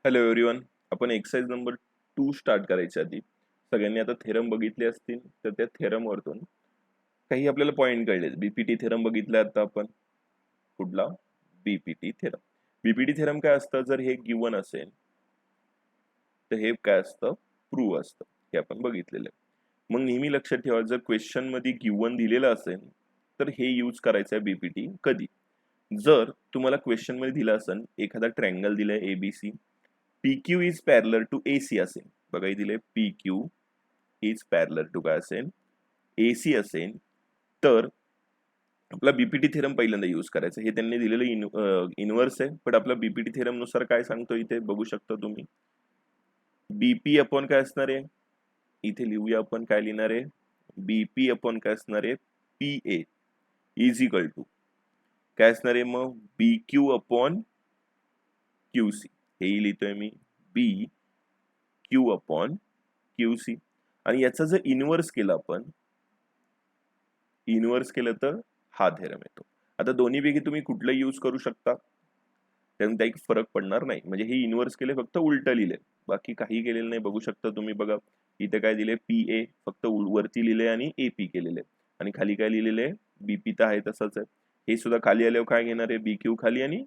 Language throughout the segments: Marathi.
Hello everyone. आपण एक्सरसाइज नंबर 2 स्टार्ट करायच्या आधी सगळ्यांनी आता थेरम बघितले असतील, तर त्या थेरम वरतून काही आपल्याला पॉइंट कळले. बीपीटी थेरम बघितला आता आपण. कुठला? BPT theorem. बीपीटी थेरम काय असतं? जर हे गिवन असेल तर हे काय असतं? प्रूव्ह असतं. हे आपण बघितलेलं आहे. मग नेहमी लक्षात ठेवा, जर क्वेश्चन मध्ये गिवन दिलेलं असेल तर हे यूज करायचं आहे बीपीटी कधी. जर तुम्हाला क्वेश्चन मध्ये दिलं असेल एखादा ट्रायंगल दिलाय ABC, PQ is parallel to AC असेल. बघा हे दिले PQ इज पॅरलर टू काय असेल? AC असेल. तर आपला बीपीटी थेरम पहिल्यांदा यूज करायचा. हे त्यांनी दिलेलं इनव्हर्स आहे, पण आपला बीपीटी थेरम नुसार काय सांगतो इथे बघू शकता तुम्ही. बीपी अपॉन काय असणार आहे? इथे लिहूया आपण. काय लिहिणार आहे? बीपी अपॉन काय असणार आहे? PA इज इक्वल टू काय असणार आहे मग? BQ upon QC. हेही लिहितोय मी, BQ अपॉन QC. आणि याचा जर इनव्हर्स केला आपण, इनव्हर्स केलं तर हा थेरम येतो. आता दोन्हीपैकी तुम्ही कुठलं यूज करू शकता, त्यामुळे काही फरक पडणार नाही. म्हणजे हे इनव्हर्स केले, फक्त उलट लिहिले, बाकी काही केलेलं नाही. बघू शकता तुम्ही. बघा इथे काय दिले? PA फक्त वरती लिहिले आणि AP केलेले, आणि खाली काय लिहिलेले? BP तर आहे तसंच आहे. हे सुद्धा खाली आल्यावर काय घेणार आहे? BQ खाली आणि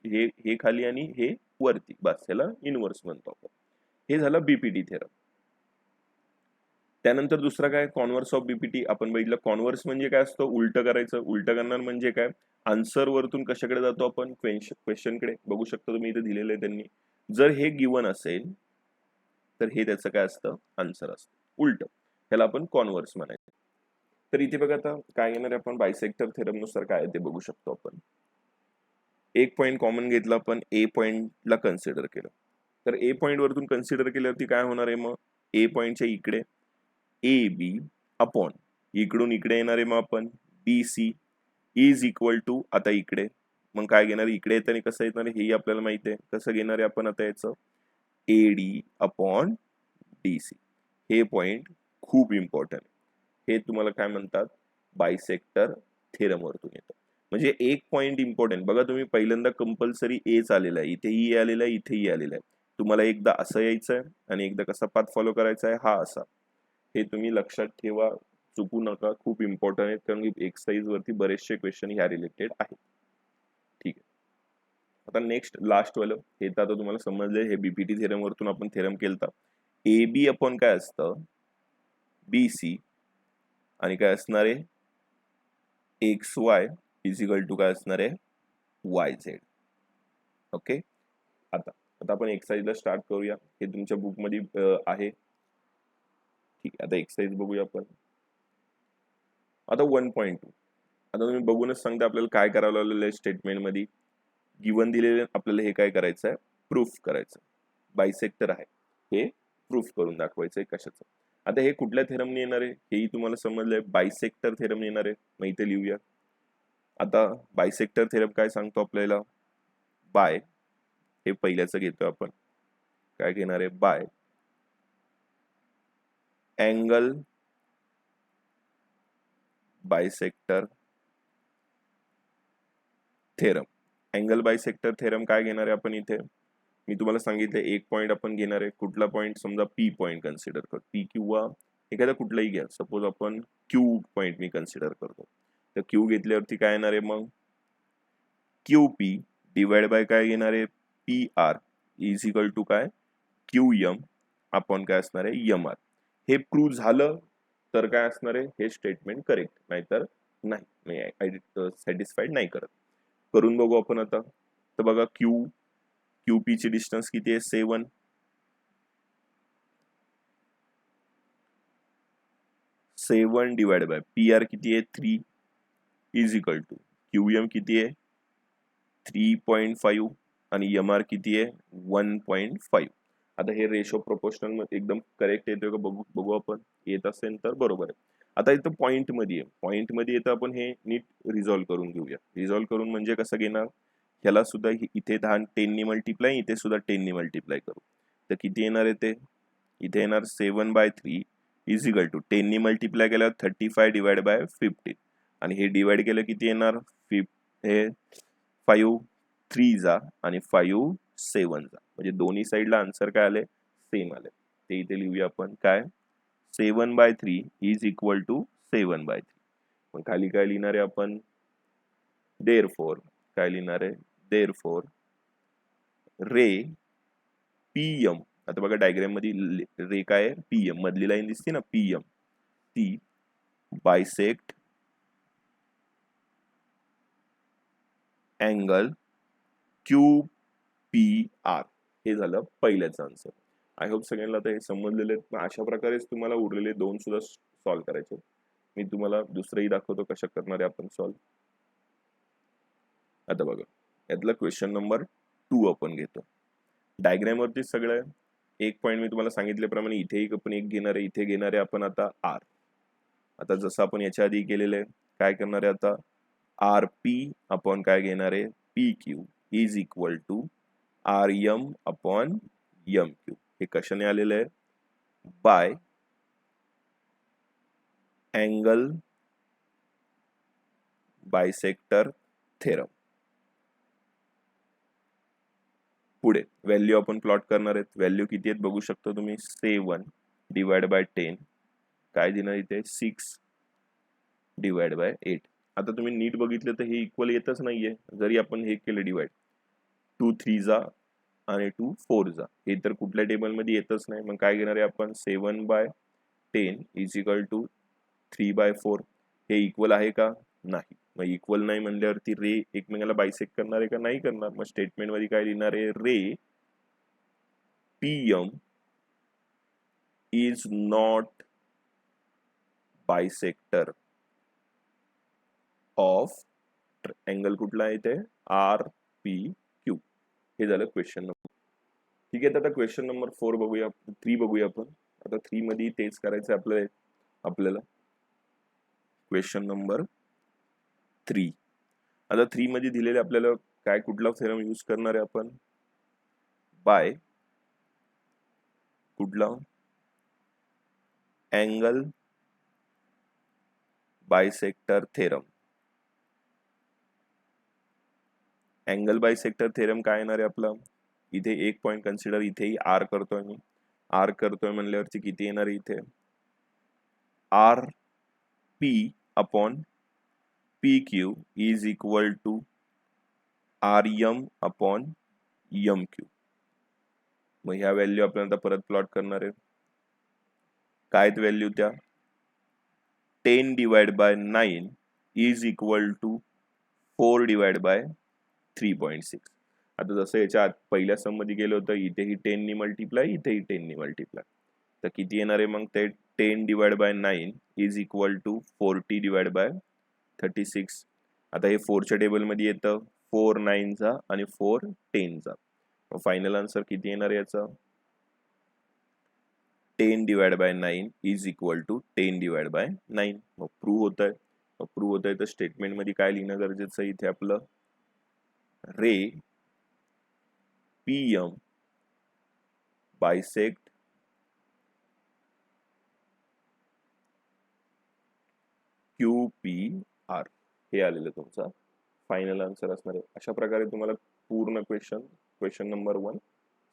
हे हे खाली आणि हे वरती. बस याला इनव्हर्स म्हणतो आपण. हे झालं बीपीटी थेरम. त्यानंतर दुसरा काय? कॉन्व्हर्स ऑफ बीपीटी आपण बघितलं. कॉन्व्हर्स म्हणजे काय असतं? उलट करायचं. उलट करणार म्हणजे काय? आन्सर वरतून कशाकडे जातो आपण? क्वेश्चनकडे. बघू शकता तुम्ही इथे दिलेलं आहे त्यांनी. जर हे गिवन असेल तर हे त्याचं काय असतं? आन्सर असतं उलट. त्याला आपण कॉन्व्हर्स म्हणायचं. तर इथे बघा आता काय येणार आहे आपण बायसेक्टर थेरम नुसार काय आहे ते बघू शकतो आपण. एक पॉइंट कॉमन घेतला आपण, ए पॉइंटला कन्सिडर केलं. तर ए पॉइंट वरतून कन्सिडर केल्यावरती काय होणार आहे मग? ए पॉइंटच्या इकडे ए बी अपॉन इकडून इकडे येणार आहे मग आपण BC इज इक्वल टू आता इकडे. मग काय घेणार? इकडे येताना कसं येणार आहे हेही आपल्याला माहिती आहे. कसं घेणार आहे आपण आता याचं? AD upon DC. हे पॉइंट खूप इम्पॉर्टंट. हे तुम्हाला काय म्हणतात? बायसेक्टर थेरम वरतून येतं. म्हणजे एक पॉइंट इम्पॉर्टंट बघा तुम्ही. पहिल्यांदा कंपल्सरी एच आलेला आहे, इथेही आलेला आहे, इथेही आलेला आहे. तुम्हाला एकदा असं यायचं आहे आणि एकदा कसा पाथ फॉलो करायचा आहे, हा असा. हे तुम्ही लक्षात ठेवा, चुकू नका. खूप इम्पॉर्टंट आहे, कारण की एक्सरसाइज वरती बरेचसे क्वेश्चन ह्या रिलेटेड आहेत. ठीक आहे. आता नेक्स्ट लास्ट वालं हे तर आता तुम्हाला समजलंय. हे बीपीटी थेरम वरतून आपण थेरम केलता. AB अपॉन काय असतं? BC आणि काय असणार आहे? XY इज इक्वल टू काय असणार आहे? YZ. ओके. आता आता आपण एक्सरसाइजला स्टार्ट करूया. हे तुमच्या बुक मध्ये आहे. ठीक आहे. आता एक्सरसाइज बघूया आपण. आता 1.2. आता तुम्ही बघूनच सांगता आपल्याला काय करावं लागलेलं आहे. स्टेटमेंट मध्ये गिवन दिलेले आपल्याला हे काय करायचं आहे? प्रूफ करायचं. बायसेक्टर आहे, हे प्रूफ करून दाखवायचं आहे. कशाचं? आता हे कुठल्या थेरमने येणार आहे हेही तुम्हाला समजलंय. बायसेक्टर थेरम येणार आहे. मग इथे लिहूया. आता बायसेक्टर थेरम काय सांगतो आपल्याला? बाय हे पहिल्याचं घेतोय आपण. काय घेणार आहे? By angle bisector theorem. Angle bisector theorem काय घेणार आहे आपण इथे? मी तुम्हाला सांगितलं एक पॉइंट आपण घेणार आहे. कुठला पॉइंट? समजा P पॉइंट कन्सिडर कर. P किंवा एखादा कुठलाही घ्या. सपोज आपण Q पॉइंट मी कन्सिडर करतो. तर Q घेतल्यावरती काय येणार आहे मग? QP डिवाइड बाय काय घेणार आहे? PR इज इक्वल टू काय? QM आपण काय असणार आहे? MR. हे प्रूव्ह झालं तर काय असणार आहे? हे स्टेटमेंट करेक्ट, नाहीतर नाही. सॅटिस्फाईड नाही करत. करून बघू आपण आता. तर बघा QP ची डिस्टन्स किती आहे? 7. डिवाइड बाय PR किती आहे? 3 इज इक्वल टू QM किती आहे? 3.5 आणि MR किती आहे? 1.5. आता हे रेशो प्रोपोर्शनल एकदम करेक्ट येतोय का बघू आपण. येत असेल तर बरोबर आहे. आता इथं पॉइंट मध्ये आहे. पॉइंट मध्ये येतं आपण हे नीट रिझॉल्व्ह करून घेऊया. रिझॉल्व्ह करून म्हणजे कसं घेणार? ह्याला सुद्धा इथे 10 ने मल्टिप्लाय, इथे सुद्धा 10 ने मल्टिप्लाय करू. तर किती येणार आहे ते? इथे येणार 7/3 इज इक्वल टू 10 ने मल्टिप्लाय केल्यावर 35 डिवाइड बाय 15. आणि हे डिवाइड केलं किती येणार? हे 5 3 जा आणि 5 7 जा. म्हणजे दोन्ही साईडला आन्सर काय आले, सेम आले. ते इथे लिहूया आपण काय, 7/3 इज इक्वल टू 7/3. मग खाली काय लिहिणार आहे आपण, देअरफॉर काय लिहिणार आहे, देअरफॉर रे पीएम. आता बघा डायग्राम मध्ये रे काय आहे, पीएम मधली लाईन दिसते ना पीएम, ती बायसेक्ट अँगल QPR. हे झालं पहिल्याचं आन्सर. आय होप सगळ्यांना आता हे समजलेले आहेत. अशा प्रकारेच तुम्हाला उरलेले 2 सुद्धा सॉल्व्ह करायचे. मी तुम्हाला दुसरंही दाखवतो कशा करणार आहे आपण सॉल्व्ह. आता बघा यातला क्वेश्चन नंबर 2 आपण घेतो. डायग्राम वरती सगळं एक पॉइंट मी तुम्हाला सांगितल्याप्रमाणे इथेही आपण एक घेणार आहे, इथे घेणार आहे आपण आता आर. आता जसं आपण याच्या आधी केलेलं आहे, काय करणार आहे आता, आर पी अपॉन काय घेणार आहे, P Q is equal to R M upon M Q. हे कशाने आलेलं आहे, बाय अँगल बायसेक्टर थेरम. पुढे व्हॅल्यू आपण प्लॉट करणार आहेत. व्हॅल्यू किती आहेत बघू शकता तुम्ही, 7 डिवाइड बाय 10 काय देणार इथे, 6 डिवाइड बाय 8. आता तुम्ही नीट बघितलं तर हे इक्वल येतच नाहीये, जरी आपण हे केलं डिवाइड, 2 3 जा आणि 2 4 जा, हे तर कुठल्या टेबल मध्ये येतच नाही. मग काय घेणार आहे आपण, 7/10 इज इक्वल टू 3/4. हे इक्वल आहे का, नाही. मग इक्वल नाही म्हणल्यावरती रे एकमेकाला बायसेक्ट करणार आहे का, नाही करणार. मग स्टेटमेंट मध्ये काय लिहिणार आहे, ray PM is not bisector of angle कुठला आहे इथे, आर पी क्यू. हे झालं क्वेश्चन नंबर. ठीक आहे, आता क्वेश्चन नंबर 4 बघूया, 3 बघूया आपण. आता 3 मध्ये तेच करायचं आपल्याला क्वेश्चन नंबर 3. आता 3 मध्ये दिलेले आपल्याला काय, कुठला थेरम यूज करणार आहे आपण, बाय कुठला, angle bisector theorem. Angle bisector theorem काय येणार आहे आपला, इथे एक पॉइंट कन्सिडर, इथेही आर करतोय मी, आर करतोय म्हणल्यावरती किती येणार आहे इथे, R P upon P Q is equal to R M upon M Q. मग ह्या व्हॅल्यू आपण आता परत प्लॉट करणार आहे. काय व्हॅल्यू त्या, 10 divide by 9 is equal to 4 divide by 3.6. आता जसं याच्या पहिल्या सम मध्ये गेलं होतं, इथेही 10 नी मल्टिप्लाय, इथेही 10 नी मल्टिप्लाय, तर किती येणार आहे मग ते, 10 divide by 9 is equal to 40 divide by 36. आता हे 4च्या टेबल मध्ये येतं, 4 9 चा आणि 4 10 चा. मग फायनल आन्सर किती येणार याचा, 10 divide by 9 is equal to 10 divide by 9. मग प्रूव्ह होत आहे. मग प्रूव्ह होत आहे तर स्टेटमेंट मध्ये काय लिहिणं गरजेचं आहे इथे आपलं, रे पीएम बायसेक्ट QPR. हे आलेलं तुमचा फायनल आन्सर असणार आहे. अशा प्रकारे तुम्हाला पूर्ण क्वेश्चन नंबर 1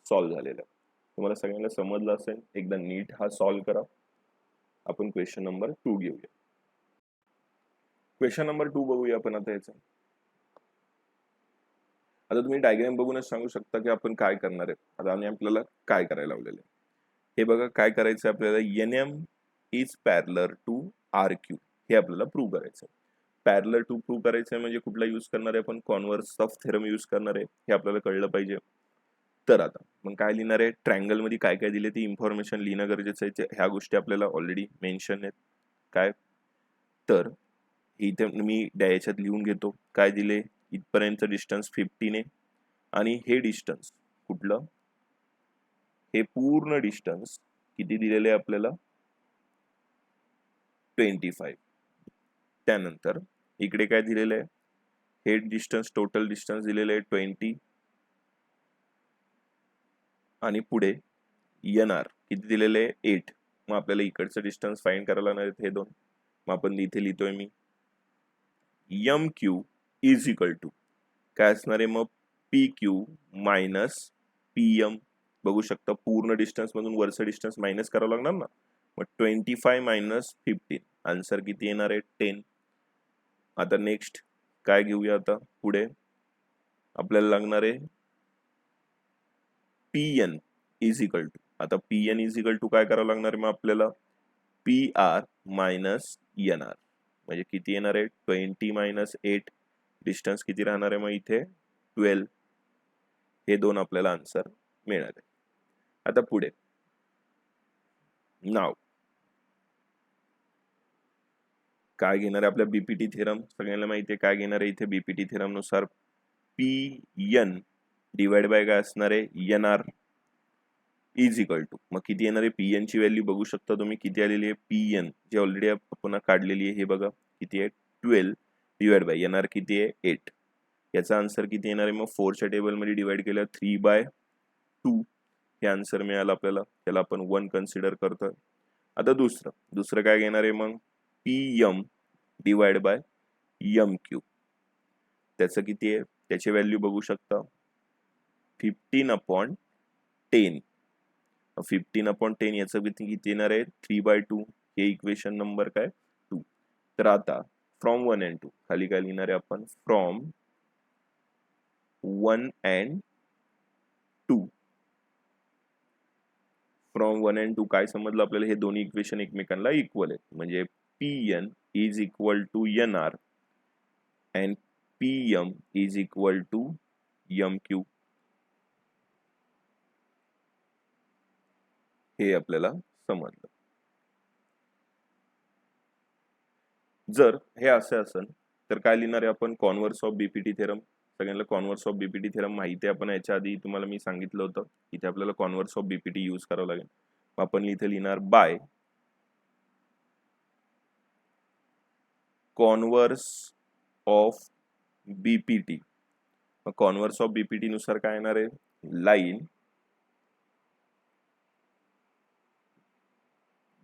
सॉल्व्ह झालेला आहे. तुम्हाला सगळ्यांना समजलं असेल. एकदा नीट हा सॉल्व्ह करा. आपण क्वेश्चन नंबर 2 घेऊया. क्वेश्चन नंबर 2 बघूया आपण आता याचा. आता तुम्ही डायग्राम बघूनच सांगू शकता की आपण काय करणार आहे. आता आणि आपल्याला काय करायला लावलेलं आहे. हे बघा काय करायचं आपल्याला, NM is parallel to RQ हे आपल्याला प्रूव्ह करायचं आहे. पॅरलर टू प्रूव्ह करायचं आहे म्हणजे कुठला यूज करणार आहे आपण, कॉन्व्हर्स ऑफ थेरम यूज करणार आहे. हे आपल्याला कळलं पाहिजे. तर आता मग काय लिहिणार आहे, ट्रायंगल मध्ये काय काय दिले ती इन्फॉर्मेशन लिहिणं गरजेचं आहे. ह्या गोष्टी आपल्याला ऑलरेडी मेन्शन आहेत. काय तर इथे मी याच्यात लिहून घेतो. काय दिले, इथपर्यंत डिस्टन्स 15 आहे आणि हे डिस्टन्स कुठलं, हे पूर्ण डिस्टन्स किती दिलेले आहे आपल्याला, 25. त्यानंतर इकडे काय दिलेलं आहे, हे डिस्टन्स टोटल डिस्टन्स दिलेलं आहे 20 आणि पुढे NR किती दिलेले आहे 8. मग आपल्याला इकडचं डिस्टन्स फाइंड करायला लागणार आहेत हे दोन. मग आपण इथे लिहितोय मी MQ इज इक्वल टू काय असणार आहे मग PQ मायनस PM बघू शकता, पूर्ण डिस्टन्स मधून वरचं डिस्टन्स मायनस करावं लागणार ना. मग 25 मायनस 15 आन्सर किती येणार आहे 10. आता नेक्स्ट काय घेऊया, आता पुढे आपल्याला लागणार आहे PN इज इक्वल टू, आता PN इज इक्वल टू काय करावं लागणार आहे मग आपल्याला PR मायनस NR, म्हणजे किती येणार आहे 20 मायनस 8, डिस्टन्स किती राहणार आहे मग इथे 12. हे दोन आपल्याला आन्सर मिळाले. आता पुढे नाव काय घेणार आहे आपल्या बीपीटी थेरम, सगळ्यांना माहिती आहे काय घेणार आहे इथे बीपीटी थेरम नुसार PN डिवाइड बाय काय असणार आहे NR इज इक्वल टू, मग किती येणार आहे PN ची व्हॅल्यू बघू शकता तुम्ही किती आलेली आहे. PN जे ऑलरेडी आपण काढलेली आहे हे बघा किती आहे 12 डिवाइड बाय NR किती आहे 8. याचा आन्सर किती येणार आहे मग 4च्या टेबल मध्ये डिवाइड केलं 3/2 हे आन्सर मिळालं आपल्याला, त्याला आपण 1 कन्सिडर करतोय. आता दुसरं काय घेणार आहे मग PM डिवाइड बाय MQ, त्याचं किती आहे त्याची व्हॅल्यू बघू शकता 15/10. 15/10 याचं किती येणार आहे 3/2, हे इक्वेशन नंबर काय 2. तर आता फ्रॉम 1 and 2 खाली काय लिहिणार आहे आपण फ्रॉम 1 and 2. फ्रॉम 1 and 2 काय समजलं आपल्याला, हे दोन्ही इक्वेशन एकमेकांना इक्वल आहेत, म्हणजे PN is equal to NR and PM is equal to MQ. हे आपल्याला समजलं. जर हे असं असेल तर काय लिहिणार आहे आपण कॉन्व्हर्स ऑफ बीपीटी थेरम. सगळ्यांना कॉन्व्हर्स ऑफ बीपीटी थेरम माहिती आहे, आपण याच्या आधी तुम्हाला मी सांगितलं होतं इथे आपल्याला कॉन्व्हर्स ऑफ बीपीटी यूज करावं लागेल. आपण इथे लिहिणार बाय कॉन्व्हर्स ऑफ बीपीटी. मग कॉन्व्हर्स ऑफ बीपीटी नुसार काय येणार आहे line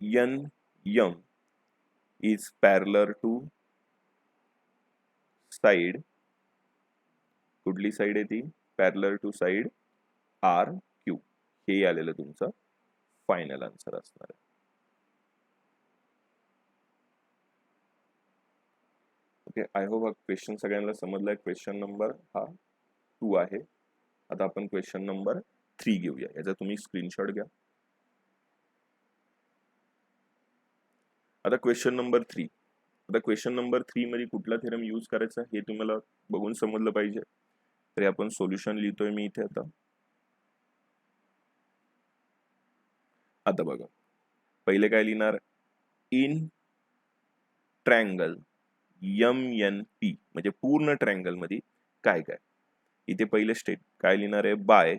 NM is parallel to side, कुठली साइड आहे ती पॅरलर टू साइड RQ. हे आलेलं तुमचं फायनल आन्सर असणार आहे. ओके, आय होप हा क्वेश्चन सगळ्यांना समजलाय. क्वेश्चन नंबर हा 2 आहे. आता आपण क्वेश्चन नंबर 3 घेऊया, याचा तुम्ही स्क्रीनशॉट घ्या. आता क्वेश्चन नंबर 3, आता क्वेश्चन नंबर 3 मध्ये कुठला थेरम यूज करायचा हे तुम्हाला बघून समजलं पाहिजे. तर आपण सोल्युशन लिहितोय मी इथे. आता बघा पहिले काय लिहिणार इन ट्रायंगल MNP, म्हणजे पूर्ण ट्रायंगल मध्ये काय काय. इथे पहिले स्टेप काय लिहिणार आहे by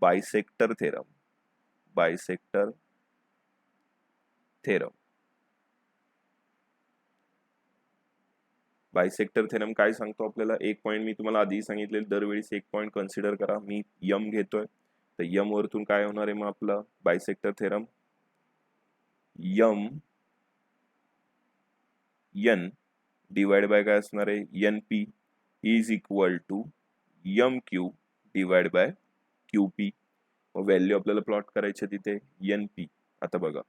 bisector theorem. Bisector theorem, bisector theorem काय सांगतो आपल्याला, एक पॉइंट मी तुम्हाला आधी सांगितले दरवेळेस एक पॉइंट कन्सिडर करा. मी M घेतोय तर M वरतून काय होणार आहे मग आपला bisector theorem MN divide by काय असणार आहे NP is equal to MQ divide by QP. Value आपल्याला प्लॉट करायचे तिथे NP. आता बघा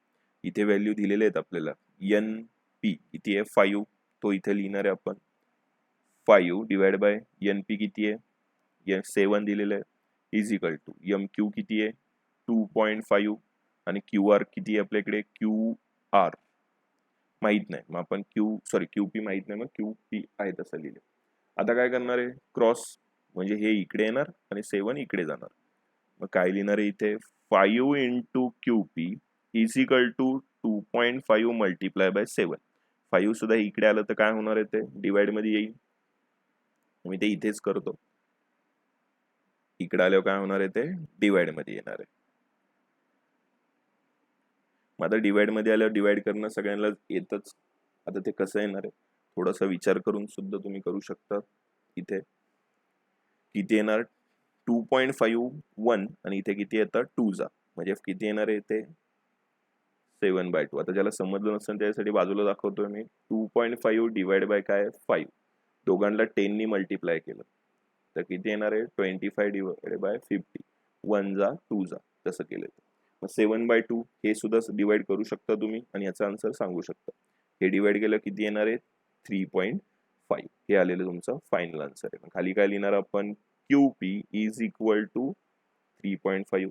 इथे व्हॅल्यू दिलेले आहेत आपल्याला NP किती आहे 5, तो इथे लिहिणार आहे आपण 5 डिवाइड बाय NP किती आहे 7 दिलेलं आहे इज इक्वल टू MQ किती आहे 2.5 आणि QR किती आहे आपल्याकडे QR माहित नाही, मग आपण QP माहित नाही, मग QP आहे तसं लिहिले. आता काय करणार आहे क्रॉस, म्हणजे हे इकडे येणार आणि 7 इकडे जाणार. मग काय लिहिणार आहे इथे 5 into QP is equal to 2.5 multiply by 7. 5 सुद्धा इकडे आलं तर काय होणार आहे ते डिवाइड मध्ये येईल. मी ते इथेच करतो, इकडे आल्यावर काय होणार आहे ते डिवाइड मध्ये येणार आहे. मग आता डिवाइड मध्ये आल्यावर डिवाइड करणं सगळ्यांना येतच. आता ते कसं येणार आहे थोडासा विचार करून सुद्धा तुम्ही करू शकता. इथे किती येणार 2.51 आणि इथे किती येतं 2 जा, म्हणजे किती येणार आहे ते 7/2. आता ज्याला समजलं नसेल त्यासाठी बाजूला दाखवतोय मी 2.5 डिवाइड बाय काय 5, दोघांना 10 नी मल्टिप्लाय केलं तर किती येणार आहे 25 डिवाइडेड बाय 50 1 जा 2 जा तसं केलं मग 7/2 हे सुद्धा डिवाइड करू शकता तुम्ही आणि याचा आन्सर सांगू शकता हे डिवाइड केलं किती येणार आहे 3.5 हे आलेलं तुमचं फायनल आन्सर आहे खाली काय लिहिणार आपण QP is equal to 3.5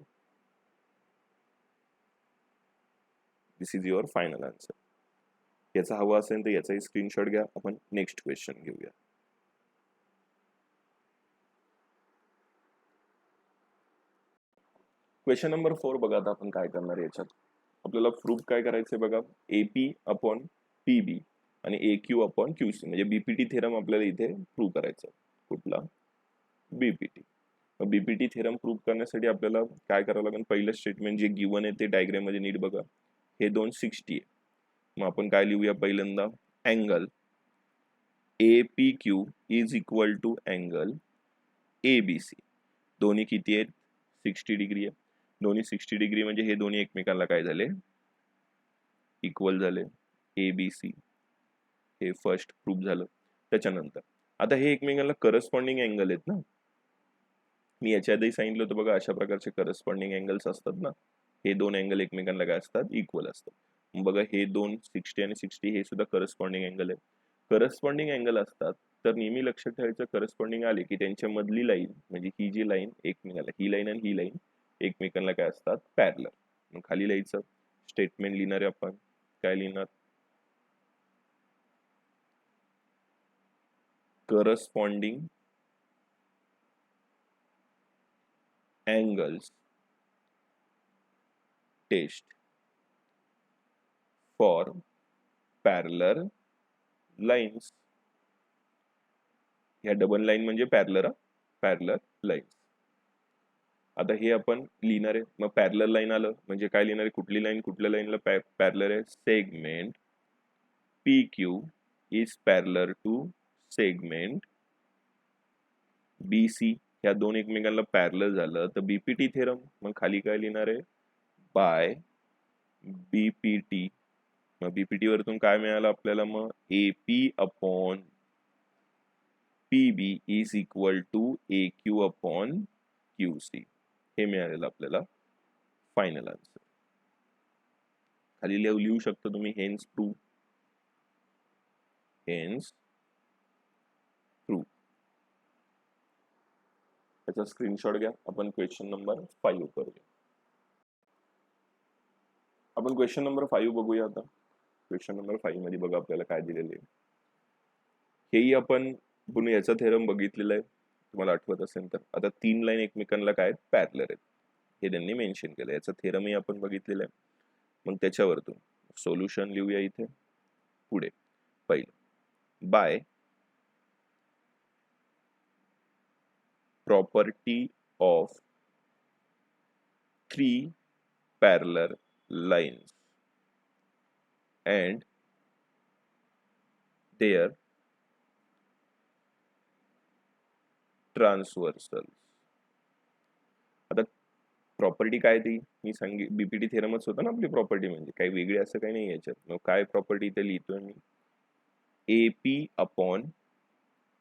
this is your final answer याचा हवा असेल तर याचाही स्क्रीनशॉट घ्या आपण नेक्स्ट क्वेश्चन घेऊया क्वेश्चन नंबर 4 बघा आता आपण काय करणार याच्यात आपल्याला प्रूफ काय करायचंय बघा AP अपॉन PB आणि AQ अपॉन QC म्हणजे BPT थेरम आपल्याला इथे प्रूव्ह करायचा कुठला BPT BPT थेरम प्रूव्ह करण्यासाठी आपल्याला काय करावं लागेल पहिलं स्टेटमेंट जे गिवन आहे ते डायग्राम मध्ये नीट बघा हे 260 आहे मग आपण काय लिहूया पहिल्यांदा angle APQ is equal to angle ABC दोन्ही किती आहेत 60 डिग्री आहे दोन्ही 60 डिग्री म्हणजे हे दोन्ही एकमेकांना काय झाले इक्वल झाले ABC हे फर्स्ट प्रूफ झालं त्याच्यानंतर आता हे एकमेकांना करस्पॉन्डिंग अँगल आहेत ना मी याच्या आधी सांगितलं होतं बघा अशा प्रकारचे करस्पॉन्डिंग अँगल्स असतात ना हे दोन अँगल एकमेकांना काय असतात इक्वल असतात बघा हे दोन 60 आणि 60 हे सुद्धा करस्पॉन्डिंग अँगल आहे करस्पॉन्डिंग अँगल असतात तर नेहमी लक्षात ठेवायचं करस्पॉन्डिंग आले की त्यांच्या मधली लाईन म्हणजे ही जी लाईन एकमेकांना ही लाईन आणि ही लाईन एकमेकांना काय असतात पॅरलर मग खाली लिहायचं स्टेटमेंट लिहिणार आहे आपण काय लिहिणार corresponding angles test for parallel lines ह्या डबल लाईन म्हणजे पॅरलर लाईन्स आता हे आपण लिहिणार आहे मग पॅरलर लाईन आलं म्हणजे काय लिहिणार आहे कुठली लाईन कुठल्या लाईनला पॅरलर आहे segment PQ is parallel to segment BC ह्या दोन एकमेकांना पॅरलर झालं तर BPT थेरम मग खाली काय लिहिणार आहे बाय BPT मग BPT वरतून काय मिळालं आपल्याला मग AP upon PB is equal to AQ upon QC हे मिळालेलं आपल्याला फायनल आन्सर खाली लिहू शकता तुम्ही हेन्स प्रूव्ह त्याचा स्क्रीनशॉट घ्या आपण क्वेश्चन नंबर 5 करूया आपण क्वेश्चन नंबर 5 बघूया आता क्वेश्चन नंबर 5 मध्ये बघा आपल्याला काय दिलेले आहे हेही आपण पुन्हा याचा थेरम बघितलेला आहे तुम्हाला आठवत असेल तर आता 3 लाईन एकमेकांना काय पॅरलर आहेत हे त्यांनी मेन्शन केलं याचा थेरमही आपण बघितलेला आहे मग त्याच्यावरतून सोल्युशन लिहूया इथे पुढे पहिलं by property of 3 parallel lines and their transversals आता प्रॉपर्टी काय ती मी सांगितली बीपीटी थेरमच होता ना आपली प्रॉपर्टी म्हणजे काही वेगळी असं काही नाही याच्यात मग काय प्रॉपर्टी इथे लिहितोय मी AP upon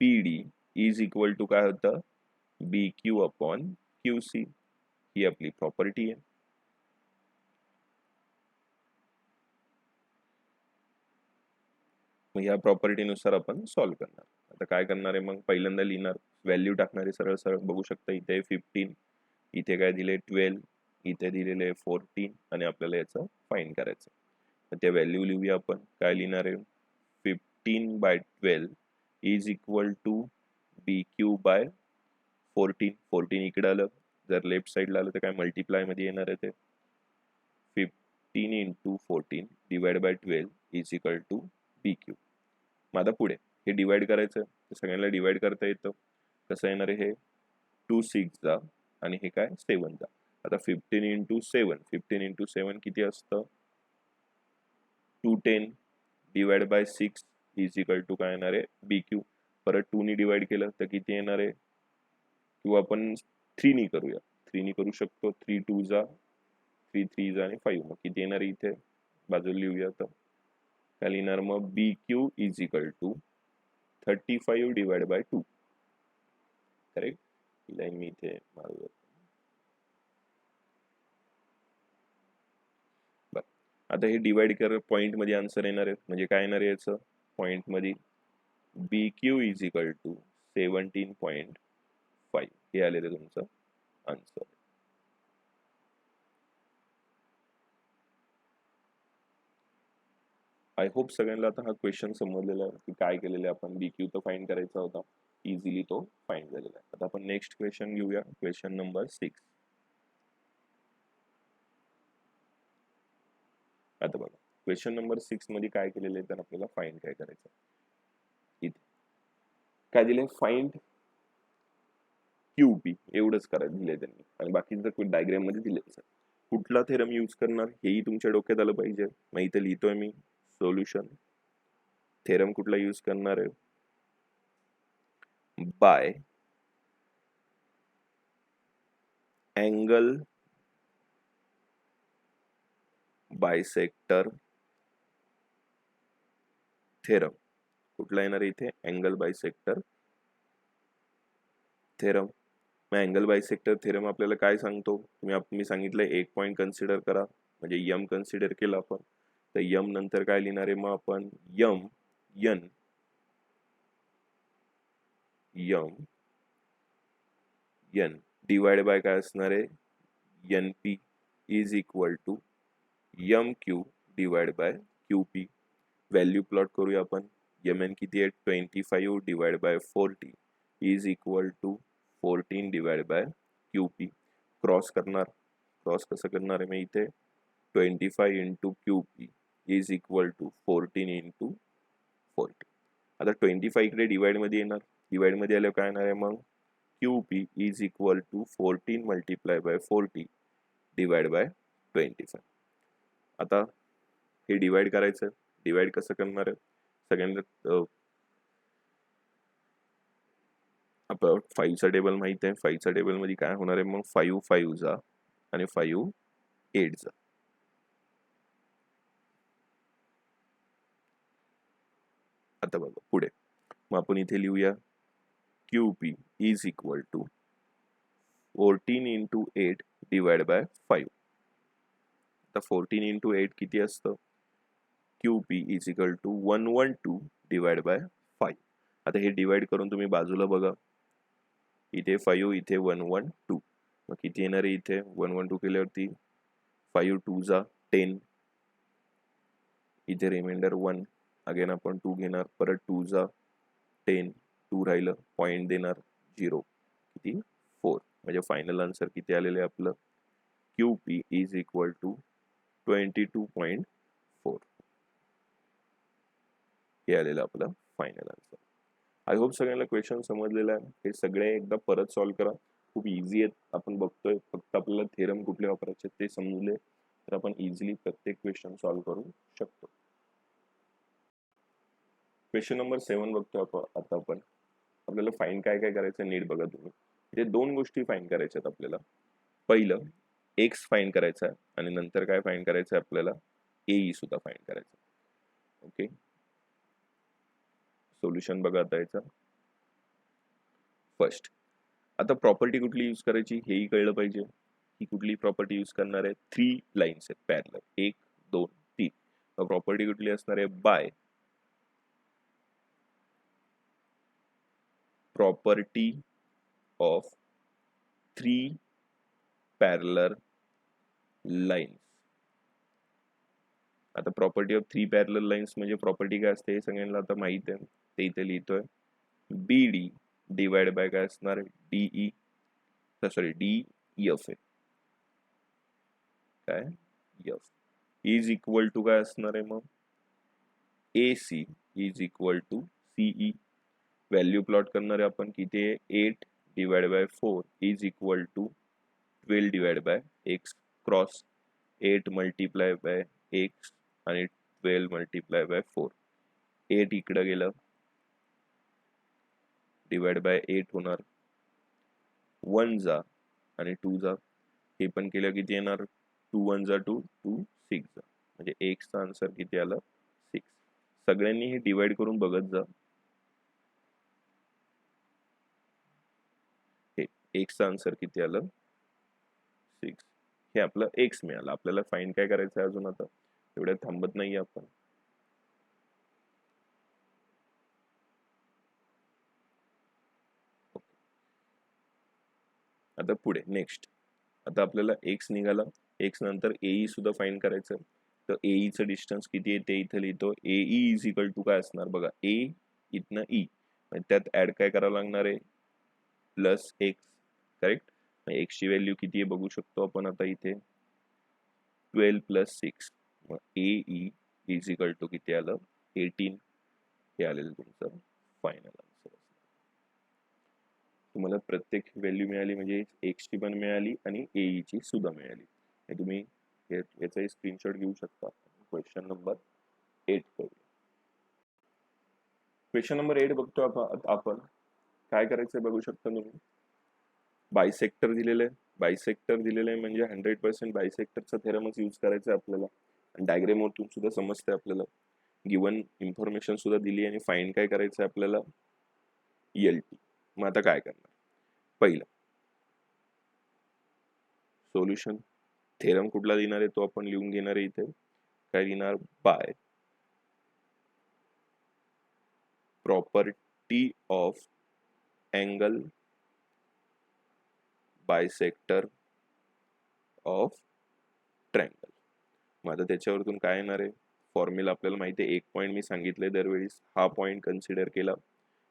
PD is equal to काय होतं BQ अपॉन QC ही आपली प्रॉपर्टी आहे मग ह्या प्रॉपर्टीनुसार आपण सॉल्व्ह करणार आता काय करणार आहे मग पहिल्यांदा लिहिणार व्हॅल्यू टाकणारे सरळ सरळ बघू शकता इथे 15 इथे काय दिले 12 इथे दिलेले 14 आणि आपल्याला याचं फाइंड करायचं तर त्या व्हॅल्यू लिहूया आपण काय लिहिणार आहे 15/12 is equal to BQ by 14 इकडे आलं जर लेफ्ट साइडला आलं तर काय मल्टिप्लाय मध्ये येणार आहे ते 15 into 14 divide by 12 is equal to BQ मग आता पुढे हे डिवाइड करायचं सगळ्यांना डिवाइड करता येतं कसं येणार आहे हे 2 6 जा आणि हे काय 7 जा आता 15 इंटू 7 किती असतं 210 divide by 6 is equal to काय येणार आहे BQ परत 2 नी डिवाइड केलं तर किती येणार आहे किंवा आपण 3 नी करूया 3 नी करू शकतो 3 2 जा 3 3 जा आणि 5 मग किती येणार इथे बाजूला लिहूया तर काय लिहिणार मग BQ is equal to 35 divide by 2. Correct. ही लाईन मी इथे मारलं. आता हे डिवाइड कर, पॉइंट मध्ये आन्सर येणार आहे. म्हणजे काय येणार आहे याचं पॉइंट मध्ये BQ इज इक्वल टू 17.5 हे आलेलं तुमचं आन्सर. आय होप सगळ्यांना आता हा क्वेश्चन समजलेला आहे की काय केलेलं आपण. BQ तर फाइंड करायचा होता, इझिली तो फाइंड झालेला आहे. आता आपण नेक्स्ट क्वेश्चन घेऊया, क्वेश्चन नंबर 6. आता बघा क्वेश्चन नंबर 6 मध्ये काय केलेलं आहे तर आपल्याला फाइंड काय करायचं. इथे काय दिले, फाइंड QP एवढंच करायचं दिले त्यांनी, आणि बाकीचं डायग्राम मध्ये दिलेलं. कुठला थेरम यूज करणार हेही तुमच्या डोक्यात आलं पाहिजे. मग इथे लिहितोय मी सोल्युशन. थेरम कुठला यूज करणार आहे, बाय अँगल बायसेक्टर थेरम. कुठला येणार इथे, अँगल बायसेक्टर थेरम. मग अँगल बायसेक्टर थेरम आपल्याला काय सांगतो, मी सांगितलं एक पॉइंट कन्सिडर करा, म्हणजे यम कन्सिडर केलं आपण. तर यम नंतर काय लिहिणार आहे मग आपण, यम एन डिवाइड बाय काय असणार आहे, NP is equal to MQ divide by QP. Value plot करूया आपण. MN किती आहे, 25 divide by 40 is equal to 14 divide by QP. Cross करणार, क्रॉस कसं करणार आहे मी इथे, 25 into QP is equal to 14 into 40. आता 25 इकडे डिवाइड मध्ये येणार, डिवाइड मध्ये आल्यावर काय येणार आहे मग, QP is equal to 14 multiply by 40 divide by 25. आता हे डिवाइड करायचं. डिवाइड कसं करणार आहे, सगळ्यांना आपण 5चा टेबल माहित आहे. 5चा टेबल मध्ये काय होणार आहे मग, 5 5 जा आणि 5 8 जा. आता बघा पुढे, मग आपण इथे लिहूया QP is equal to 14 into 8 divide by 5. आता 14 इंटू 8 किती असतं, QP is equal to 112 divide by 5. आता हे डिवाइड करून तुम्ही बाजूला बघा, इथे 5 इथे 112, मग किती येणार आहे इथे, 112 केल्यावरती 5 2 जा 10, इथे रिमाइंडर 1, अगेन आपण 2 घेणार, परत 2 जा 10, 2 राहिलं, पॉइंट देणार 0, किती 4. म्हणजे फायनल आन्सर किती आलेलं आहे आपलं, QP इज इक्वल टू 22.4 हे आलेलं आपलं फायनल आन्सर. आय होप सगळ्यांना क्वेश्चन समजलेला आहे. हे सगळे एकदा परत सॉल्व्ह करा, खूप इझी आहेत. आपण बघतोय फक्त आपल्याला थेरम कुठले वापरायचे ते समजले तर आपण इझिली प्रत्येक क्वेश्चन सॉल्व्ह करू शकतो. क्वेश्चन नंबर 7 बघतो आता आपण. आपल्याला फाईंड काय काय करायचं नीट बघा तुम्ही. इथे 2 गोष्टी फाईंड करायच्या आहेत आपल्याला. पहिलं एक्स फाईंड करायचा आहे आणि नंतर काय फाईंड करायचं आहे आपल्याला, AE सुद्धा फाईंड करायचं. ओके, सोल्युशन बघा आता याचा. फर्स्ट, आता प्रॉपर्टी कुठली यूज करायची हेही कळलं पाहिजे. ही कुठली प्रॉपर्टी यूज करणार आहे, 3 लाईन्स आहेत पॅरलल, 1 2 3. प्रॉपर्टी कुठली असणार आहे, by property of 3 parallel lines. आता प्रॉपर्टी ऑफ 3 पॅरलल लाईन्स म्हणजे प्रॉपर्टी काय असते हे सगळ्यांना आता माहित आहे, ते इथे लिहितोय. BD डिवाइड बाय काय असणार, DE सॉरी DF आहे काय, F इज इक्वल टू काय असणार आहे मग, AC is equal to CE. Value plot करणार आहे आपण, किती आहे, 8 divide by 4 is equal to 12 divide by x. Cross 8 multiply by x आणि 12 मल्टिप्लाय बाय 4. 8 इकडे गेलं, डिवाइड बाय 8 होणार, 1 जा आणि 2 जा, हे पण केलं किती येणार, 2 1 जा 2 2 6 जा, म्हणजे x चा आन्सर किती आला 6. सगळ्यांनी हे डिवाइड करून बघत जा. एक्सचा आन्सर किती आलं 6. हे आपलं एक्स मिळालं. आपल्याला फाइंड काय करायचं आहे अजून आता, एवढ्यात थांबत नाहीये आपण. आता पुढे नेक्स्ट, आता आपल्याला एक्स निघाला, एक्स नंतर एई सुद्धा फाइंड करायचं. तर एईचं डिस्टन्स किती आहे ते इथे लिहितो. एई इज इक्वल टू काय असणार बघा, ए इथनं ई, त्यात ऍड काय करावं लागणार आहे, प्लस एक्स. करेक्ट. एक्सची व्हॅल्यू किती आहे बघू शकतो आपण आता इथे, 12 प्लस 6. मग एई इज इक्वल टू किती आलं, 18. हे आलेलं तुमचं फायनल आन्सर. तुम्हाला प्रत्येक व्हॅल्यू मिळाली, म्हणजे एक्स ची पण मिळाली आणि एई ची सुद्धा मिळाली. हे तुम्ही याचाही स्क्रीनशॉट घेऊ शकता. क्वेश्चन नंबर 8 करूया. क्वेश्चन नंबर 8 बघतो आपण. काय करायचंय बघू शकता तुम्ही. बायसेक्टर दिलेलं आहे. बायसेक्टर दिलेलं आहे म्हणजे 100% बायसेक्टरचा थेरमच यूज करायचा आहे आपल्याला. डायग्राम वरतून सुद्धा समजते आपल्याला. गिवन इन्फॉर्मेशन सुद्धा दिली आणि फाइंड काय करायचं आहे आपल्याला, एलटी. मग आता काय करणार, पहिलं सोल्युशन थेरम कुठला देणार आहे तो आपण लिहून घेणार आहे. इथे काय लिहिणार, by property of angle bisector of triangle. मग आता त्याच्यावरतून काय येणार आहे, फॉर्म्युला आपल्याला माहिती आहे. एक पॉइंट मी सांगितलंय दरवेळेस, हा पॉइंट कन्सिडर केला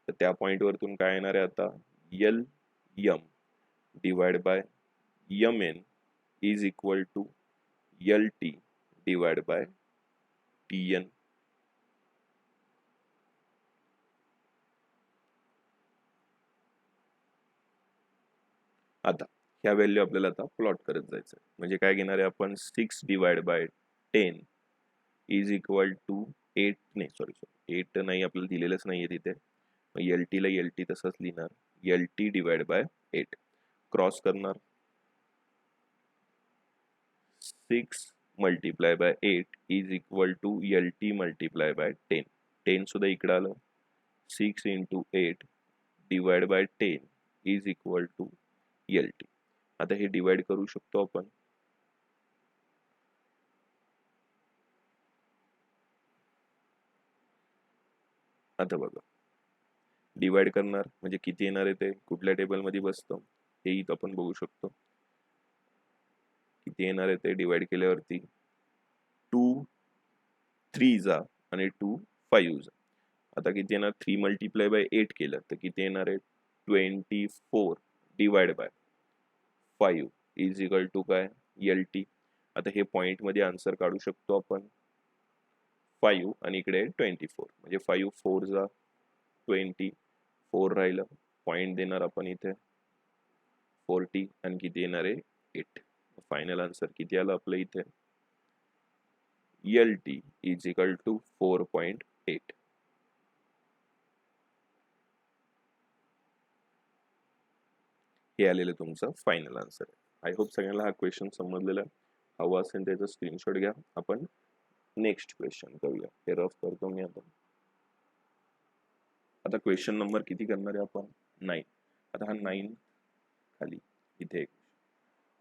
तर त्या पॉइंट वरतून काय येणार आहे आता, L M divide by M N is equal to L T divide by T N. आता ह्या व्हॅल्यू आपल्याला आता प्लॉट करत जायचं. म्हणजे काय घेणार आहे आपण, 6 divide by 10 is equal to 8. नाही सॉरी 8 नाही, आपल्याला दिलेलंच नाहीये तिथे. एल टी ला एल टी तसंच लिहिणार, L T divide by 8. Cross करणार, 6 multiply by 8 is equal to L T multiply by 10. 10 सुद्धा इकडे आलं, 6 into 8 divide by 10 is equal to L T. आता हे डिवाइड करू शकतो आपण. आता बघा डिवाइड करणार म्हणजे किती येणार आहे, ते कुठल्या टेबल मध्ये बसतं हे आपण बघू शकतो. किती येणार आहे ते डिवाइड केल्यावरती, 2 3 जा आणि 2 5 जा. आता किती येणार, 3 मल्टिप्लाय बाय 8 केलं तर किती येणार आहे, 24 divide by 5 is equal to काय, एल टी. आता हे पॉइंट मध्ये आन्सर काढू शकतो आपण, 5 आणि इकडे 24. म्हणजे 5 4 जा 24 राहिलं. पॉइंट देणार आपण इथे 40 आणि किती येणार आहे 8. फायनल आन्सर किती आलं आपलं इथे, L T is equal to 4.8. हे आलेलं तुमचं फायनल आन्सर आहे. आय होप सगळ्यांना हा क्वेश्चन समजलेला आहे. हवा असेल त्याचा स्क्रीनशॉट घ्या. आपण नेक्स्ट क्वेश्चन करूया. हे रफ करतो मी आता. आता क्वेश्चन नंबर किती करणार आहे आपण, 9. आता हा 9 खाली इथे एक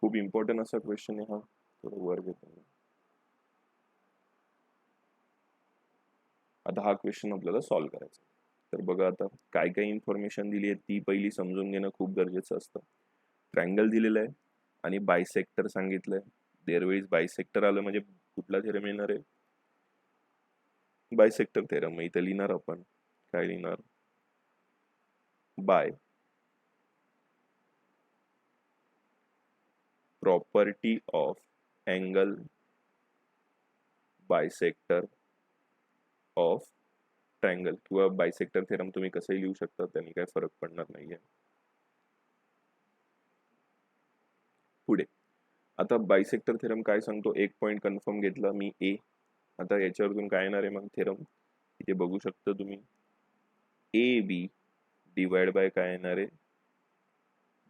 खूप इम्पॉर्टंट असा क्वेश्चन आहे हा. थोडं वर घेतो. आता हा क्वेश्चन आपल्याला सॉल्व्ह करायचा. तर बघा आता काय काय इन्फॉर्मेशन दिली आहे ती पहिली समजून घेणं खूप गरजेचं असतं. ट्रायंगल दिलेलं आहे आणि बायसेक्टर सांगितलंय. दरवेळेस बायसेक्टर आलं म्हणजे कुठला थेरम येणार आहे, बायसेक्टर थेरम. इथे लिहिणार आपण, काय लिहिणार, by property of angle bisector of triangle. किंवा बायसेक्टर थेरम तुम्ही कसंही लिहू शकता, त्यांनी काय फरक पडणार नाहीये. पुढे आता बायसेक्टर थेरम काय सांगतो, एक पॉइंट कन्फर्म घेतला मी ए. आता याच्यावरून काय येणार आहे मग थेरम, इथे बघू शकता तुम्ही, ए बी डिवाइड बाय काय येणार आहे,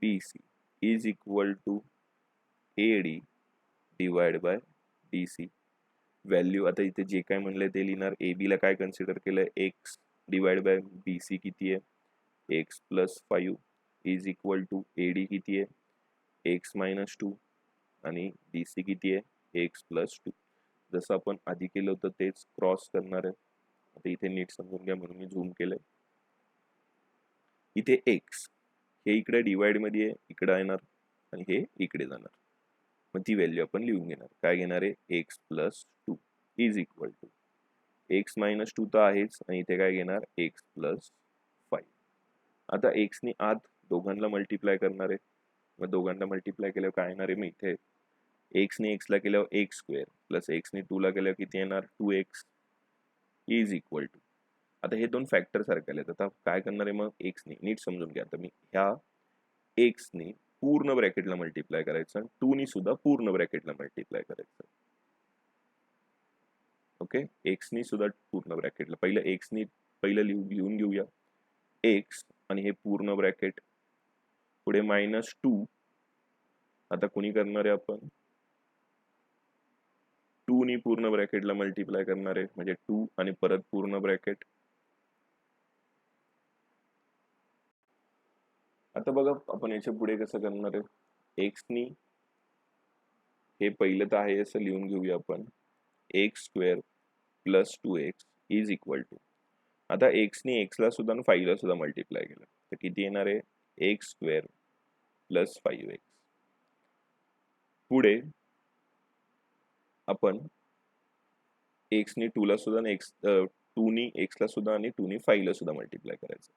B C is equal to A D divide by D C. Value आता इथे जे काय म्हणलंय ते लिहिणार. ए बी ला काय कन्सिडर केलंय, x divide by B C किती आहे, x plus 5 is equal to AD किती आहे एक्स मायनस 2 आणि डीसी किती आहे एक्स प्लस 2. जसं आपण आधी केलं होतं तेच क्रॉस करणार आहे. आता इथे नीट समजून घ्या म्हणून मी झूम केलंय. इथे एक्स हे इकडे डिवाइड मध्ये आहे, इकडे येणार आणि हे इकडे जाणार. मग ती व्हॅल्यू आपण लिहून घेणार. काय घेणार आहे x plus 2 is equal to x minus 2 तर आहेच आणि इथे काय घेणार एक्स प्लस 5. आता एक्सनी आत दोघांना मल्टिप्लाय करणार आहे. मग दोघांना मल्टिप्लाय केल्यावर काय येणार आहे मी इथे एक्सने एक्सला केल्यावर एक्स स्क्वेअर प्लस एक्सने 2 ला केल्यावर किती येणार 2x इज इक्वल टू. आता हे दोन फॅक्टर सारखे आलेत. आता काय करणार आहे मग एक्सने नीट समजून घ्या. आता मी ह्या एक्सने पूर्ण ब्रॅकेटला मल्टिप्लाय करायचं आणि 2 नी सुद्धा पूर्ण ब्रॅकेटला मल्टिप्लाय करायचं. ओके एक्सनी सुद्धा पूर्ण ब्रॅकेटला पहिलं लिहून घेऊया एक्स आणि हे पूर्ण ब्रॅकेट पुढे -2. आता कुणी करणार आहे आपण 2 नी पूर्ण ब्रॅकेटला मल्टिप्लाय करणार आहे म्हणजे 2 आणि परत पूर्ण ब्रॅकेट. आता बघा आपण याच्या पुढे कसं करणार आहे एक्सनी हे पहिलं तर आहे असं लिहून घेऊया आपण x square plus 2x is equal to. आता एक्सनी एक्सला सुद्धा आणि 5 ला सुद्धा मल्टिप्लाय केलं तर किती येणार आहे एक्स स्क्वेअर प्लस 5x. पुढे आपण एक्सनी 2 ला सुद्धा आणि 2 नी एक्सला सुद्धा आणि 2 नी 5 ला सुद्धा मल्टिप्लाय करायचं.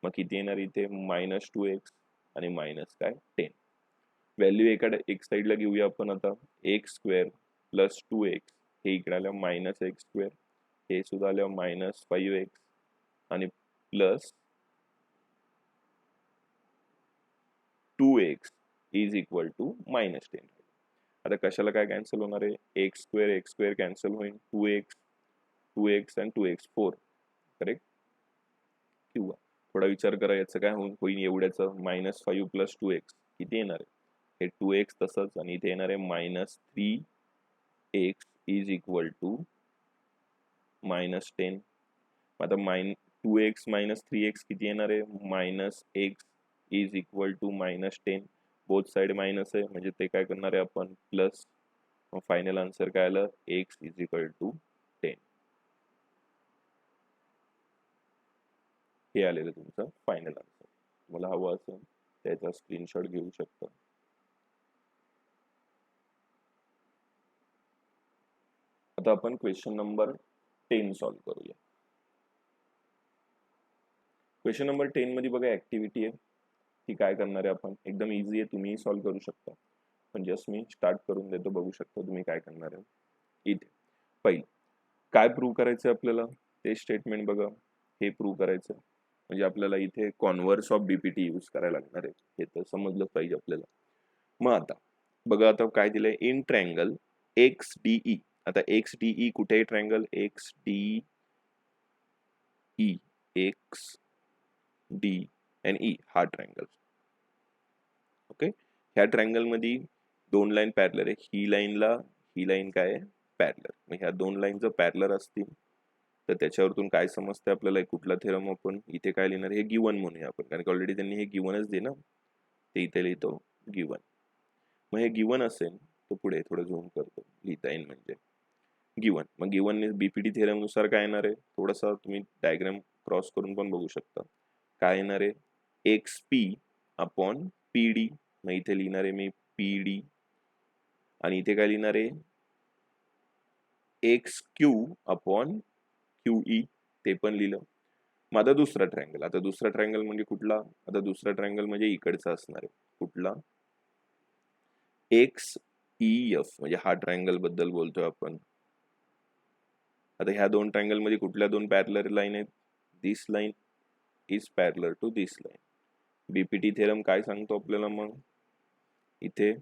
मग किती येणार इथे -2x आणि मायनस काय 10. व्हॅल्यू एक साईडला घेऊया आपण. आता एक्स स्क्वेअर प्लस 2x हे इकडे आल्यावर मायनस एक्स स्क्वेअर हे सुद्धा आल्यावर -5x आणि plus 2x is equal to -10. आता कशाला काय कॅन्सल होणार आहे एक्स स्क्वेअर कॅन्सल होईल 2x आणि 2x 4 करेक्ट. किंवा थोडा विचार करा याचं काय होईल एवढ्याचं -5 प्लस 2x किती येणार आहे हे 2x तसंच आणि इथे येणार आहे -3x इज इक्वल टू -10. आता 2x मायनस 3x किती येणार आहे -x is equal to -10. Both side minus आहे म्हणजे ते काय करणार आहे आपण प्लस. फायनल आन्सर काय आलं x इज इक्वल टू 10. हे आलेलं तुमचं फायनल आन्सर. मला हवं असेल त्याचा स्क्रीनशॉट घेऊ शकता. आता आपण क्वेश्चन नंबर 10 सॉल्व्ह करूया. क्वेश्चन नंबर 10 मध्ये बघा ऍक्टिव्हिटी आहे ती काय करणार आहे आपण एकदम इझी आहे तुम्ही सॉल्व्ह करू शकता पण जस्ट मी स्टार्ट करून देतो बघू शकता तुम्ही काय करणार आहे. इथे पहिलं काय प्रूव्ह करायचं आपल्याला ते स्टेटमेंट बघा हे प्रूव्ह करायचं म्हणजे आपल्याला इथे कॉन्व्हर्स ऑफ बीपीटी यूज करायला लागणार आहे हे तर समजलं पाहिजे आपल्याला. मग आता बघा आता काय दिलंय इन ट्रायंगल एक्स डीई. आता एक्स डीई कुठे triangle x D x D end E हा ट्रायंगल. ओके ह्या ट्रायंगल मध्ये दोन लाईन पॅरलर आहे ही लाईन काय आहे पॅरलर. मग ह्या दोन लाईन जर पॅरलर असतील तर त्याच्यावरतून काय समजते आपल्याला कुठला थेरम आपण इथे काय लिहिणार हे गिवन म्हणूया आपण कारण की ऑलरेडी त्यांनी हे गिवनच दे ना ते इथे लिहितो गिवन. मग हे गिवन असेल तर पुढे थोडं झूम करतो लिहिता येईल म्हणजे गिवन. मग गिवन बीपीटी थेरम नुसार काय येणार आहे थोडासा तुम्ही डायग्राम क्रॉस करून पण बघू शकता काय येणार आहे x P upon P D. मग इथे लिहिणार आहे मी पी डी आणि इथे काय लिहिणार आहे x Q upon Q E ते पण लिहिलं. मग आता दुसरा ट्रायंगल. आता दुसरा ट्रायंगल म्हणजे कुठला आता दुसरा ट्रायंगल म्हणजे इकडचा असणार आहे कुठला एक्स ई एफ म्हणजे हा ट्रायंगल बद्दल बोलतोय आपण. आता ह्या दोन ट्रायंगल मध्ये कुठल्या दोन पॅरलर लाईन आहेत this line is parallel to this line. BPT theorem काय सांगतो आपल्याला मग इथे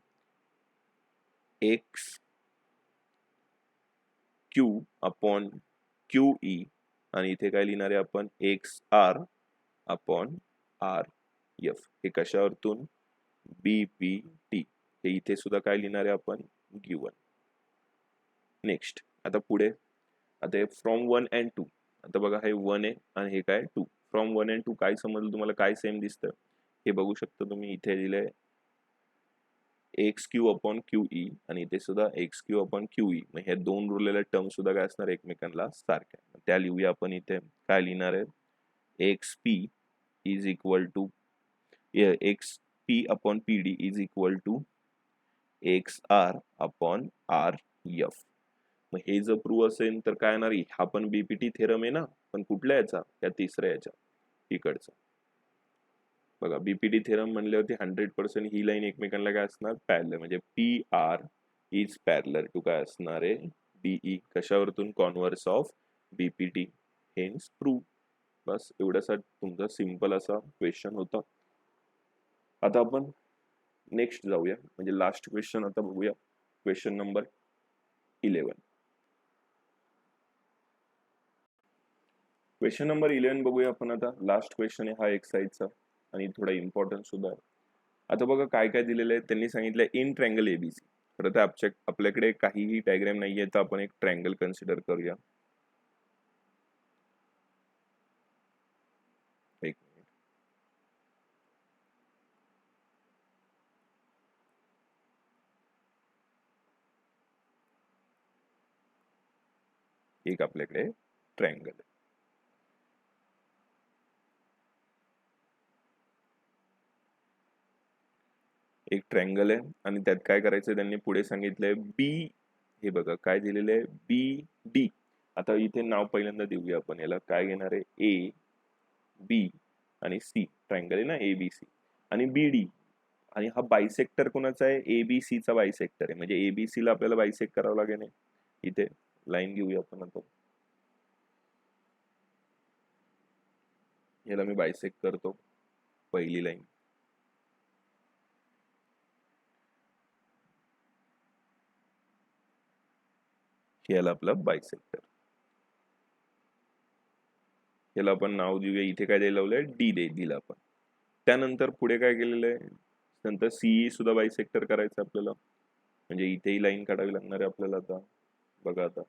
X Q upon Q E आणि इथे काय लिहिणार आहे आपण X R upon R F. हे कशावरतून बीपीटी. हे इथे सुद्धा काय लिहिणार आहे आपण गिवन. नेक्स्ट आता पुढे आता हे फ्रॉम 1 and 2. आता बघा हे 1 आहे आणि हे काय 2. फ्रॉम 1 and 2 काय समजलं तुम्हाला काय सेम दिसतं हे बघू शकता तुम्ही, इथे दिलंय x Q upon Q E आणि इथे सुद्धा x Q upon Q E. मग हे दोन उरलेल्या टर्म सुद्धा काय असणार, एकमेकांना सारख्या. त्या लिहूया आपण. इथे काय लिहिणार आहे, x P is equal to x P upon P D is equal to x R upon R F. मग हे जर प्रूव्ह असेल तर काय येणार, हा पण बीपीटी थेरम आहे ना, पण कुठल्या याचा, या तिसऱ्या याच्या इकडचा. बघा बीपीटी थेरम म्हणल्यावरती 100% ही लाईन एकमेकांना काय असणार, पॅरलल. म्हणजे P R is parallel to काय असणार आहे, बीई. कशावरतून, converse of BPT, hence prove. बस एवढ्यासाठी तुमचा सिंपल असा क्वेश्चन होता. आता आपण नेक्स्ट जाऊया, म्हणजे लास्ट क्वेश्चन आता बघूया, क्वेश्चन नंबर 11. क्वेश्चन नंबर 11 बघूया आपण आता. लास्ट क्वेश्चन आहे हा एक्सरसाइजचा आणि थोडा इम्पॉर्टंट सुद्धा आहे. आता बघा काय काय दिलेलं आहे. त्यांनी सांगितलं इन ट्रँगल एबीसी. खरं तर आपल्याकडे काहीही डायग्राम नाहीये, तर आपण एक ट्रँगल कन्सिडर करूया. एक मिनिट. एक आपल्याकडे ट्रँगल आहे. एक ट्रँगल आहे आणि त्यात काय करायचं, त्यांनी पुढे सांगितलंय बी. हे बघा काय दिलेलं आहे, बी डी. आता इथे नाव पहिल्यांदा देऊया आपण याला. काय घेणार आहे, ए बी आणि सी. ट्रँगल आहे ना ए बी सी. आणि बी डी, आणि हा बायसेक्टर कोणाचा आहे, एबीसी चा बायसेक्टर आहे. म्हणजे एबीसी ला आपल्याला बायसेक्ट करावं लागेल. इथे लाईन घेऊया आपण आता. याला मी बायसेक्ट करतो, पहिली लाईन. याला आपलं बायसेक्टर. याला आपण नाव देऊया. इथे काय द्यायला लावलंय, डी दिलं आपण. त्यानंतर पुढे काय केलेलं आहे, नंतर सीई सुद्धा बायसेक्टर करायचं आपल्याला. म्हणजे इथेही लाईन काढावी लागणार आहे आपल्याला. आता बघा, आता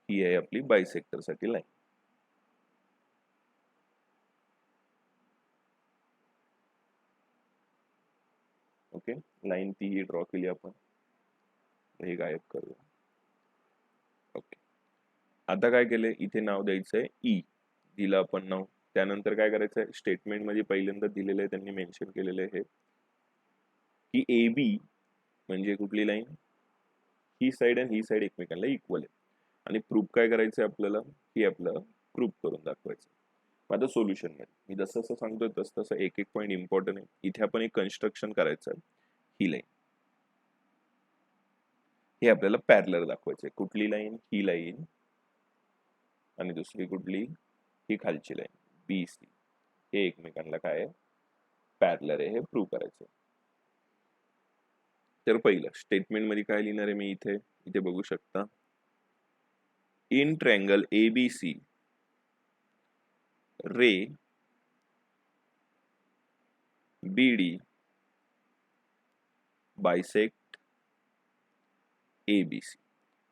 ही आहे आपली बायसेक्टर साठी लाईन. ओके, लाईन ती ड्रॉ केली आपण. हे गायब करूया. ओके, आता काय केलंय, इथे नाव द्यायचंय ई. दिलं आपण नाव. त्यानंतर काय करायचंय, स्टेटमेंट मध्ये पहिल्यांदा दिलेलं आहे, त्यांनी मेन्शन केलेलं आहे की ए बी म्हणजे कुठली लाईन, ही साइड आणि ही साइड एकमेकांना इक्वल आहे. आणि प्रूफ काय करायचंय आपल्याला, की आपलं प्रूफ करून दाखवायचं. माझं सोल्युशन मध्ये मी जसं जसं सांगतोय तसं तसं एक एक पॉईंट इम्पॉर्टंट आहे. इथे आपण एक कन्स्ट्रक्शन करायचं आहे. ही लाईन, हे आपल्याला पॅरलल दाखवायचंय. कुठली लाईन, ही लाईन, आणि दुसरी कुठली, ही खालची लाईन बी सी. हे एकमेकांना काय आहे, पॅरलल आहे, हे प्रूव्ह करायचं. तर पहिलं स्टेटमेंट मध्ये काय लिहिणार आहे मी, इथे इथे बघू शकता, in triangle ABC ray BD bisect ABC.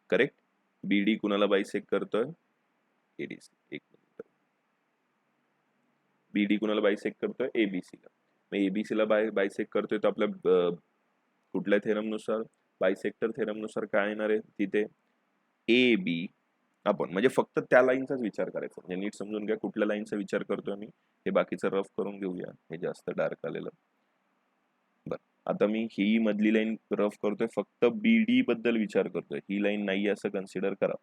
Correct. BD कुणाला बायसेक्ट करतोय, एडीसी. एक मिनिट, बीडी कुणाला बायसेक्ट करतोय, एबीसी ला. मग एबीसी ला बायसेक्ट करतोय, तर आपल्या कुठल्या थेरम नुसार, बायसेक्टर थेरम नुसार काय येणार आहे तिथे, ए बी आपण म्हणजे फक्त त्या लाईनचाच विचार करायचा. म्हणजे नीट समजून घ्या कुठल्या लाईनचा विचार करतोय मी. हे बाकीचं रफ करून घेऊया, हे जास्त डार्क आलेलं. बर, आता मी ही मधली लाईन रफ करतोय, फक्त बीडी बद्दल विचार करतोय. ही लाईन नाहीये असं कन्सिडर करा.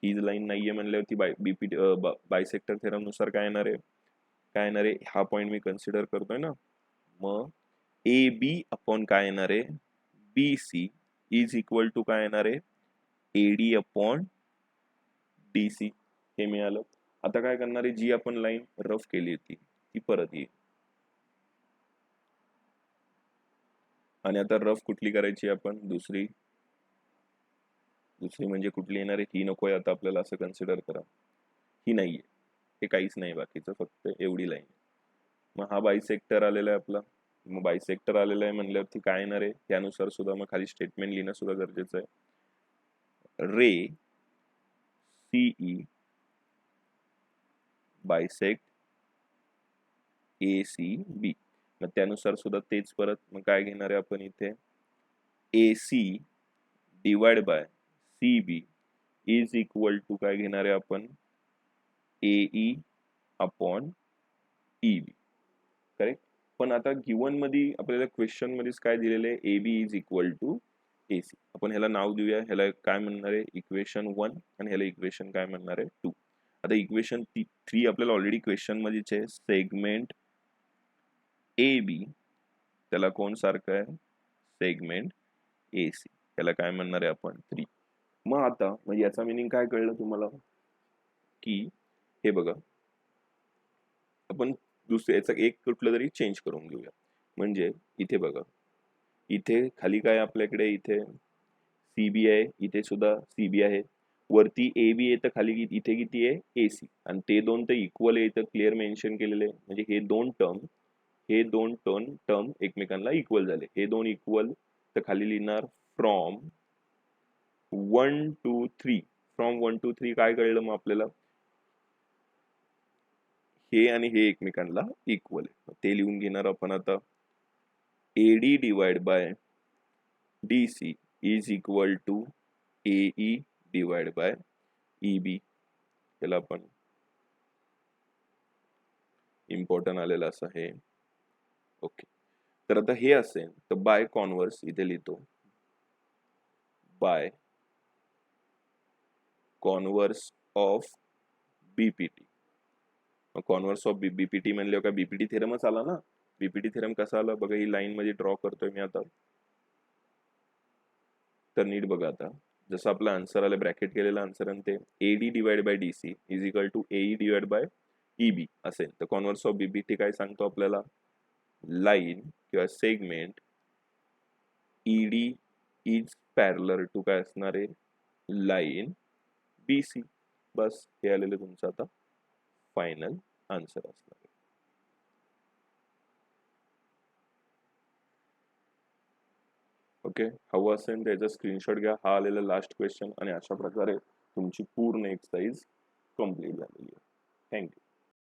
ही लाईन नाहीये म्हणल्यावरती बीपीटी बायसेक्टर थेरम नुसार काय येणार आहे, काय येणार आहे, हा पॉइंट मी कन्सिडर करतोय ना. मग ए बी अपॉन काय येणार आहे, B C is equal to काय येणार आहे, एडी अपॉन डी सी. हे मिळालं. आता काय करणार आहे, जी आपण लाईन रफ केली होती ती परत येईल. आणि आता रफ कुठली करायची आपण, दुसरी. दुसरी म्हणजे कुठली येणार आहे, ही नकोय आता आपल्याला, असं कन्सिडर करा. ही नाहीये, हे काहीच नाही बाकीचं, फक्त एवढी लाईन. मग हा बायसेक्टर आलेला आहे आपला. मग बायसेक्टर आलेला आहे म्हणल्यावरती काय येणार आहे, त्यानुसार सुद्धा मग खाली स्टेटमेंट लिहिणं सुद्धा गरजेचं आहे. रे सीई बायसेक्ट ACB. मग त्यानुसार सुद्धा तेच परत मग काय घेणार आहे आपण इथे AC divide by CB is equal to काय घेणार आहे आपण AE अपॉन EB. करेक्ट. पण आता गिवन मध्ये आपल्याला क्वेश्चन मध्येच काय दिलेलं आहे AB is equal to AC. आपण ह्याला नाव देऊया. ह्याला काय म्हणणार आहे इक्वेशन 1 आणि ह्याला इक्वेशन काय म्हणणार आहे 2. आता इक्वेशन 3 आपल्याला ऑलरेडी क्वेश्चन मध्येच आहे. सेगमेंट AB त्याला कोण सारखं आहे सेगमेंट AC त्याला काय म्हणणार आहे आपण 3. मग आता म्हणजे याचा मिनिंग काय कळलं तुम्हाला की हे बघा आपण दुसरं याचा एक कुठलं तरी चेंज करून घेऊया. म्हणजे इथे बघा इथे खाली काय आपल्याकडे इथे CB आहे, इथे सुद्धा CB आहे, वरती AB आहे तर खाली इथे किती आहे AC आणि ते दोन तर इक्वल आहे तर क्लिअर मेन्शन केलेले आहे. म्हणजे हे दोन टर्म एकमेकांना इक्वल झाले. हे दोन इक्वल तर खाली लिहिणार फ्रॉम 1 to 3. फ्रॉम 1 to 3 काय कळलं मग आपल्याला हे आणि हे एकमेकांना इक्वल आहे. ते लिहून घेणार आपण आता AD divide by DC is equal to AE divide by EB. त्याला आपण इम्पॉर्टंट आलेलं असं हे ओके. तर आता हे असेल तर बाय कॉन्व्हर्स इथे लिहितो by converse of BPT. Converse of BPT म्हणले का BPT थेरमच आला ना. BPT थेरम कसा आला बघा ही लाईन मध्ये ड्रॉ करतोय मी आता. तर नीट बघा आता जसं आपला आन्सर आलं ब्रॅकेट केलेला आन्सर आणि ते AD divide by DC is equal to AE divide by EB असेल तर कॉन्व्हर्स ऑफ BPT काय सांगतो आपल्याला लाईन किंवा segment ED is parallel to काय असणार आहे लाईन BC. बस हे आलेलं तुमचं आता फायनल आन्सर असणार आहे. ओके हवं असेल त्याचा स्क्रीनशॉट घ्या. हा आलेला लास्ट क्वेश्चन आणि अशा प्रकारे तुमची पूर्ण एक्सरसाइज कंप्लीट झालेली आहे. थँक्यू.